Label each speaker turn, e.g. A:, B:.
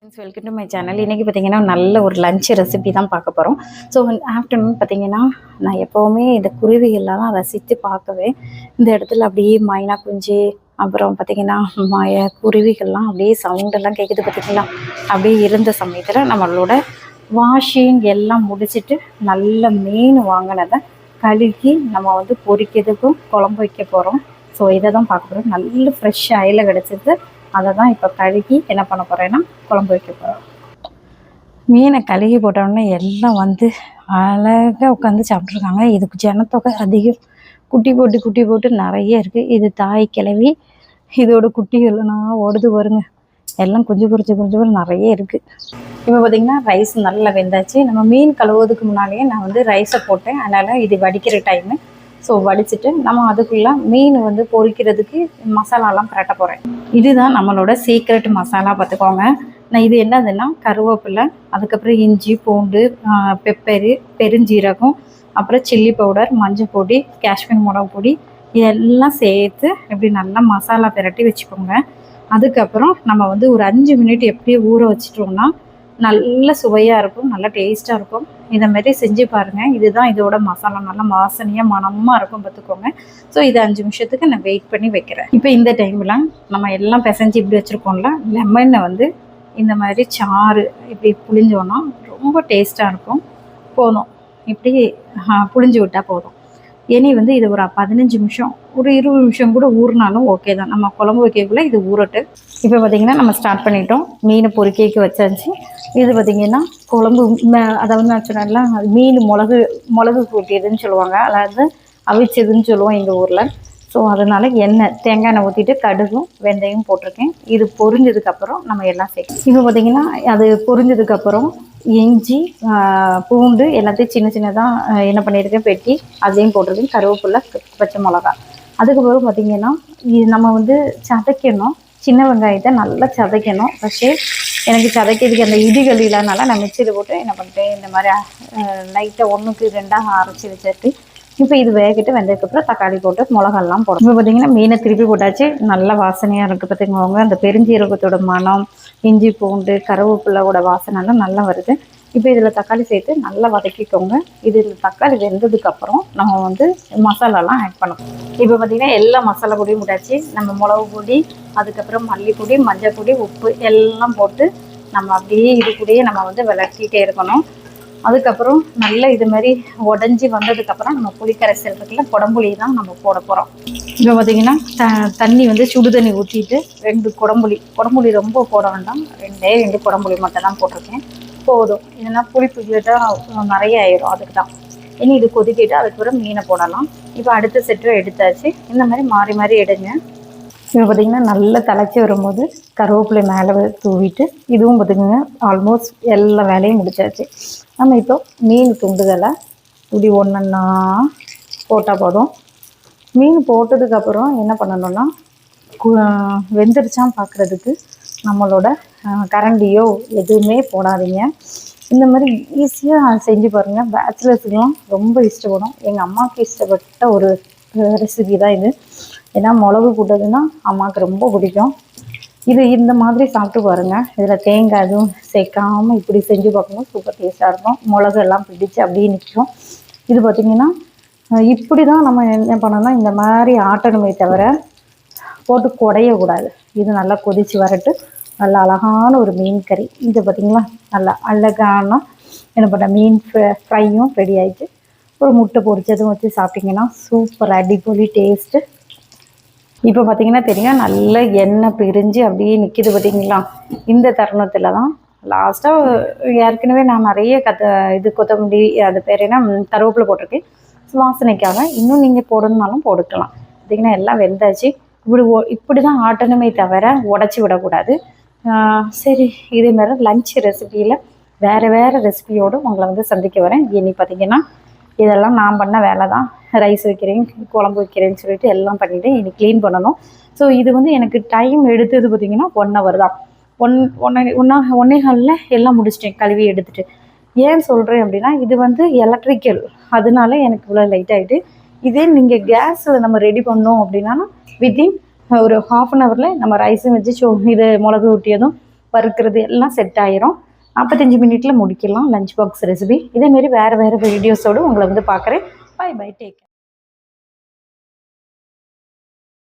A: Welcome to my channel. இன்றைக்கி பார்த்தீங்கன்னா நல்ல ஒரு லஞ்ச் ரெசிபி தான் பார்க்க போகிறோம். ஸோ ஆஃப்டர்நூன் பார்த்தீங்கன்னா நான் எப்போவுமே இந்த குருவிகள்லாம் ரசித்து பார்க்கவே இந்த இடத்துல அப்படியே மைனா குஞ்சு அப்புறம் பார்த்திங்கன்னா குருவிகள்லாம் அப்படியே சவுண்டெல்லாம் கேட்குது பார்த்திங்களா. அப்படியே இருந்த சமயத்தில் நம்மளோட வாஷிங் எல்லாம் முடிச்சுட்டு நல்ல மீன் வாங்கினதை கழுகி நம்ம வந்து பொரிக்கிறதுக்கும் குழம்பு வைக்க போகிறோம். ஸோ இதை தான் பார்க்க போகிறோம். நல்ல ஃப்ரெஷ் ஆயில் கிடச்சிது. அதை தான் இப்போ கழுகி என்ன பண்ண போகிறேன்னா குழம்பு வைக்க போகிறோம். மீனை கழுகி போட்டோடனே எல்லாம் வந்து அழகாக உட்காந்து சாப்பிட்ருக்காங்க. இதுக்கு ஜனத்தொகை அதிகம். குட்டி போட்டு நிறைய இருக்குது. இது தாய் கிளவி, இதோட குட்டிகள்லாம் ஓடுது வருங்க. எல்லாம் கொஞ்சம் நிறைய இருக்குது. இப்போ பார்த்திங்கன்னா ரைஸ் நல்லா வெந்தாச்சு. நம்ம மீன் கழுவுறதுக்கு முன்னாடியே நான் வந்து ரைஸை போட்டேன். அதனால் இது வடிக்கிற டைமு. ஸோ வடிச்சிட்டு நம்ம அதுக்குள்ளே மீன் வந்து பொரிக்கிறதுக்கு மசாலாலாம் பரட்ட போகிறேன். இதுதான் நம்மளோட சீக்ரெட் மசாலா பார்த்துக்கோங்க. நான் இது என்னதுன்னா கருவேப்பிலை, அதுக்கப்புறம் இஞ்சி பூண்டு, பெப்பரு, பெருஞ்சீரகம், அப்புறம் சில்லி பவுடர், மஞ்சள் பொடி, காஷ்மீர் மிளகு பொடி இதெல்லாம் சேர்த்து இப்படி நல்லா மசாலா பிரட்டி வச்சுக்கோங்க. அதுக்கப்புறம் நம்ம வந்து ஒரு 5 மினிட் எப்படியே ஊற வச்சிட்டோம்னா நல்ல சுவையாக இருக்கும், நல்லா டேஸ்ட்டாக இருக்கும். இதை மாதிரி செஞ்சு பாருங்கள். இதுதான் இதோட மசாலா, நல்லா வாசனையாக மணமாக இருக்கும் பார்த்துக்கோங்க. ஸோ இது 5 நிமிஷத்துக்கு நான் வெயிட் பண்ணி வைக்கிறேன். இப்போ இந்த டைமில் நம்ம எல்லாம் பிசைஞ்சு இப்படி வச்சுருக்கோம்ல, லெமனை வந்து இந்த மாதிரி சாறு இப்படி புளிஞ்சோன்னா ரொம்ப டேஸ்ட்டாக இருக்கும். போதும், இப்படி புளிஞ்சு விட்டால் போதும். இனி வந்து இது ஒரு 15 நிமிஷம், ஒரு 20 நிமிஷம் கூட ஊறினாலும் ஓகே தான். நம்ம குழம்பு வைக்கக்குள்ளே இது ஊறட்டு. இப்போ பார்த்திங்கன்னா நம்ம ஸ்டார்ட் பண்ணிட்டோம். மீனை பொரிக்கைக்கு வச்சாச்சு. இது பார்த்திங்கன்னா குழம்பு, அதாவது நான் சொன்னேன்ல மீன் மிளகு கூட்டியதுன்னு சொல்லுவாங்க, அதாவது அவிச்சதுன்னு சொல்லுவோம் எங்கள் ஊரில். ஸோ அதனால் தேங்காய் எண்ணெய் ஊற்றிட்டு கடுகும் வெந்தயம் போட்டிருக்கேன். இது பொரிஞ்சதுக்கப்புறம் நம்ம எல்லாம் சேர்க்கணும். இப்போ பார்த்திங்கன்னா அது பொரிஞ்சதுக்கப்புறம் இஞ்சி பூண்டு எல்லாத்தையும் சின்னதாக என்ன பண்ணியிருக்கேன் வெட்டி அதையும் போட்டிருக்கேன். கருவேப்பிலை, பச்சை மிளகா. அதுக்கப்புறம் பார்த்திங்கன்னா இது நம்ம வந்து சதைக்கணும். சின்ன வெங்காயத்தை நல்லா சதைக்கணும். ஃபஸ்ட்டு எனக்கு சதைக்கிறதுக்கு அந்த இடிகள் இல்லாதனால நான் மிக்சியில் போட்டு என்ன பண்ணிட்டேன், இந்த மாதிரி லைட்டாக 1க்கு 2ஆக அரைச்சி வச்சுட்டு இப்போ இது வேகிட்டு வெந்ததுக்கப்புறம் தக்காளி போட்டு மிளகாலாம் போடும். இப்போ பார்த்திங்கன்னா மீனை திருப்பி போட்டாச்சு. நல்லா வாசனையாக இருக்குது பார்த்துக்கோங்க. அந்த பெருஞ்சீரகத்தோட மனம், இஞ்சி பூண்டு, கருவேப்பிலோட வாசனைலாம் நல்லா வருது. இப்போ இதில் தக்காளி சேர்த்து நல்லா வதக்கிக்கோங்க. இதில் தக்காளி வெந்ததுக்கப்புறம் நம்ம வந்து மசாலாலாம் ஆட் பண்ணணும். இப்போ பார்த்திங்கன்னா எல்லா மசாலா பொடியும் போட்டாச்சு. நம்ம மிளகு பொடி, அதுக்கப்புறம் மல்லிப்பொடி, மஞ்சள் பொடி, உப்பு எல்லாம் போட்டு நம்ம அப்படியே இது கூடயே நம்ம வந்து விளக்கிட்டே இருக்கணும். அதுக்கப்புறம் நல்லா இது மாதிரி உடஞ்சி வந்ததுக்கப்புறம் நம்ம புளிக்கரைசல் இருக்குல்ல, குடம்புளி தான் நம்ம போட போகிறோம். இப்போ பார்த்திங்கன்னா தண்ணி வந்து சுடு தண்ணி ஊற்றிட்டு 2 குடம்புளி ரொம்ப போட வேண்டாம், 2 குடம்புளி மட்டும் தான் போட்டிருக்கேன். போதும். இதெல்லாம் புளிப்பு கிட்ட நிறைய ஆயிடும், அதுக்கு தான். இனி இது கொதிக்கிட்டு அதுக்கப்புறம் மீனை போடலாம். இப்போ அடுத்த செட்டு எடுத்தாச்சு. இந்த மாதிரி மாறி மாறி எடுங்க. இப்போ பார்த்திங்கன்னா நல்லா தலைச்சி வரும்போது கருவேப்பிலை மேலே தூவிட்டு இதுவும் பார்த்திங்கன்னா ஆல்மோஸ்ட் எல்லா வேலையும் முடிச்சாச்சு. நம்ம இப்போ மீன் துண்டுகளை இப்படி ஒன்றா போட்டால் போதும். மீன் போட்டதுக்கப்புறம் என்ன பண்ணணும்னா வெந்துருச்சான்னு பார்க்குறதுக்கு நம்மளோட கரண்டியோ எதுவுமே போடாதீங்க. இந்த மாதிரி ஈஸியாக செஞ்சு பாருங்கள். பேச்சுலர்ஸுக்கெலாம் ரொம்ப இஷ்டப்படும். எங்கள் அம்மாவுக்கு இஷ்டப்பட்ட ஒரு ரெசிபி தான் இது. ஏன்னா மிளகு போட்டதுன்னா அம்மாவுக்கு ரொம்ப பிடிக்கும். இது இந்த மாதிரி சாப்பிட்டு பாருங்கள். இதில் தேங்காய் எதுவும் சேர்க்காமல் இப்படி செஞ்சு பார்க்கணும், சூப்பர் டேஸ்ட்டாக இருக்கும். மிளகு எல்லாம் பிடிச்சி அப்படியே நிற்கும். இது பார்த்திங்கன்னா இப்படி தான் நம்ம என்ன பண்ணோம்னா இந்த மாதிரி ஆட்டணுமே தவிர போட்டு குடையக்கூடாது. இது நல்லா கொதித்து வரட்டு. நல்லா அழகான ஒரு மீன் கறி. இது பார்த்திங்களா நல்லா அழகான என்ன பண்ண மீன் ஃப்ரையும் ரெடி ஆகிட்டு ஒரு முட்டை பொரிச்சதும் வச்சு சாப்பிட்டிங்கன்னா சூப்பர் அடிப்பொலி டேஸ்ட்டு. இப்போ பார்த்திங்கன்னா தெரியும், நல்ல எண்ணெய் பிரிஞ்சு அப்படியே நிற்கிது பார்த்திங்களா. இந்த தருணத்தில் தான் லாஸ்ட்டாக ஏற்கனவே நான் நிறைய கொத்தமல்லி, அது பேர் என்ன, கருவேப்பிலை போட்டிருக்கேன் வாசனைக்காக. இன்னும் நீங்கள் போடணுன்னாலும் போட்டுக்கலாம். பார்த்திங்கன்னா எல்லாம் வெந்தாச்சு. இப்படி தான் ஆட்டணுமே தவிர உடச்சி விடக்கூடாது. சரி, இதேமாதிரி லஞ்ச் ரெசிபியில் வேறு ரெசிபியோடு உங்களை வந்து சந்திக்க வரேன். இனி பார்த்திங்கன்னா இதெல்லாம் நான் பண்ண வேலை தான். ரைஸ் வைக்கிறேன், குழம்பு வைக்கிறேன்னு சொல்லிட்டு எல்லாம் பண்ணிவிட்டு இனி க்ளீன் பண்ணணும். ஸோ இது வந்து எனக்கு டைம் எடுத்தது பார்த்திங்கன்னா 1 hour தான். 1.25 எல்லாம் முடிச்சிட்டேன் கழுவி எடுத்துகிட்டு. ஏன் சொல்கிறேன் அப்படின்னா இது வந்து எலக்ட்ரிக்கல், அதனால எனக்கு இவ்வளோ லைட் ஆகிட்டு. இதே நீங்கள் கேஸில் நம்ம ரெடி பண்ணோம் அப்படின்னா வித்தின் ஒரு 1/2 hour நம்ம ரைஸும் வச்சு இது மிளகு ஊட்டியதும் வறுக்கிறது எல்லாம் செட் ஆயிரும். 45 மினிட்ல முடிக்கலாம் லஞ்ச் பாக்ஸ் ரெசிபி. இதேமாரி வேறு வீடியோஸோடு உங்களை வந்து பார்க்குறேன். Bye bye, take care.